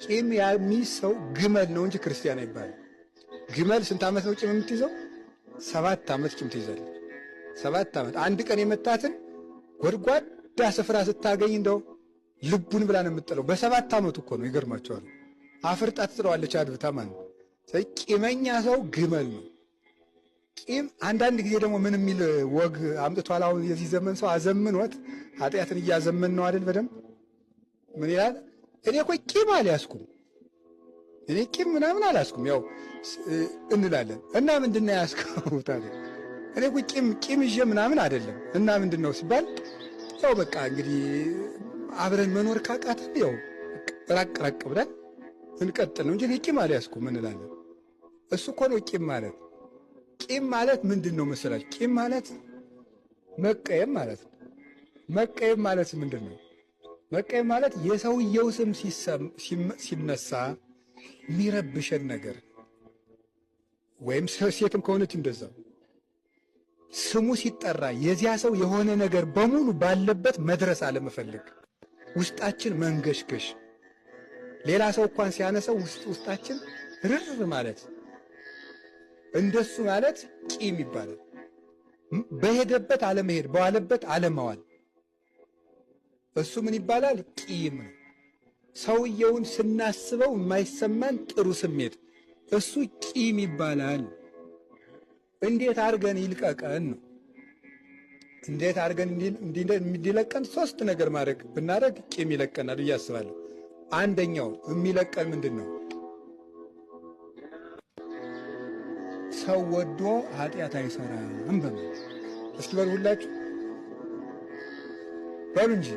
ቂም የሚይዝ ሰው ግመል ነው እንጂ ክርስቲያን አይባልም። ግመል ስንት ዓመት ነው ቂም የምትይዘው? 7 ዓመት ቂም ትይዛለች። 7 ዓመት። አንድ ቀን የመታትን ጎድጓዳ ስፍራ ስታገኝ እንደው ልቡን ብላ ነው የምትጥለው። በ7 ዓመቱ እኮ ነው። ይገርማቸዋል። አፍርጣ ትጥለዋለች አድብታ ማለት ነው። ቂመኛ ሰው ግመል ነው። ቂም አንዳንድ ጊዜ ደግሞ ምን የሚል ወግ አምጥቷል። አሁን የዚህ ዘመን ሰው አዘምኖት ኃጢአትን እያዘመን ነው አይደል? በደንብ ምን ይላል? እኔ እኮ ቂም አልያዝኩም፣ እኔ ቂም ምናምን አልያዝኩም ያው እንላለን። እና ምንድን ነው ያዝከው ታዲያ? እኔ እኮ ቂም ይዤ ምናምን አይደለም። እና ምንድን ነው ሲባል ያው በቃ እንግዲህ አብረን መኖር ካቃተን ያው ራቅ ብለን እንቀጥል ነው እንጂ እኔ ቂም አልያዝኩም እንላለን። እሱ እኮ ነው ቂም ማለት። ቂም ማለት ምንድን ነው መሰላችሁ? ቂም ማለት መቀየም ማለት ነው። መቀየም ማለት ምንድን ነው? መቀየም ማለት የሰውየው ስም ሲነሳ የሚረብሸን ነገር ወይም ሴትም ከሆነች እንደዛው ስሙ ሲጠራ የዚያ ሰው የሆነ ነገር በሙሉ ባለበት መድረስ አለመፈለግ፣ ውስጣችን መንገሽገሽ፣ ሌላ ሰው እንኳን ሲያነሳው ውስጣችን ርር ማለት፣ እንደሱ ማለት ቂም ይባላል። በሄደበት አለመሄድ፣ በዋለበት አለመዋል፣ እሱ ምን ይባላል? ቂም ነው። ሰውየውን ስናስበው የማይሰማን ጥሩ ስሜት፣ እሱ ቂም ይባላል። እንዴት አድርገን ይልቀቀን ነው። እንዴት አድርገን እንዲለቀን 3 ነገር ብናደርግ ቂም ይለቀናል ብዬ አስባለሁ። አንደኛው የሚለቀን ምንድን ነው? ሰው ወዶ ኃጢአት አይሰራም በሚል እስኪ በሉ ሁላችሁ በሉ እንጂ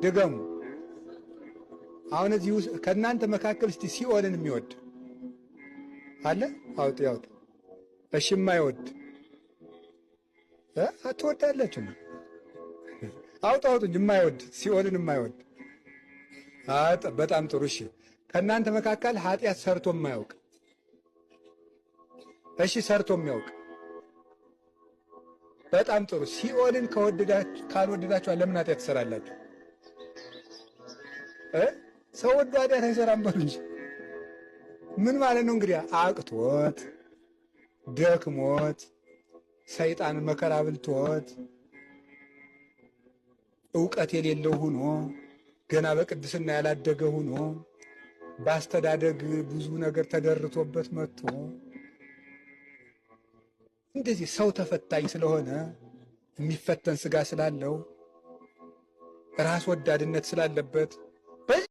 ድገሙ። አሁን እዚህ ውስጥ ከእናንተ መካከል እስቲ ሲኦልን የሚወድ አለ? አውጥ ያውጥ። እሺ የማይወድ ትወዳላችሁ? አውጣውጥ እንጂ የማይወድ ሲኦልን የማይወድ በጣም ጥሩ። እሺ ከእናንተ መካከል ኃጢአት ሰርቶ የማያውቅ እሺ ሰርቶ የሚያውቅ በጣም ጥሩ። ሲኦልን ካልወደዳችሁ ለምን ኃጢአት ትሰራላችሁ? ሰው ወዶ ኃጢአት አይሰራም በሉ እንጂ ምን ማለት ነው? እንግዲህ አቅቶት ደክሞት ሰይጣን መከራ ብልቶት ዕውቀት የሌለው ሆኖ ገና በቅድስና ያላደገ ሆኖ በአስተዳደግ ብዙ ነገር ተደርቶበት መጥቶ እንደዚህ ሰው ተፈታኝ ስለሆነ የሚፈተን ሥጋ ስላለው ራስ ወዳድነት ስላለበት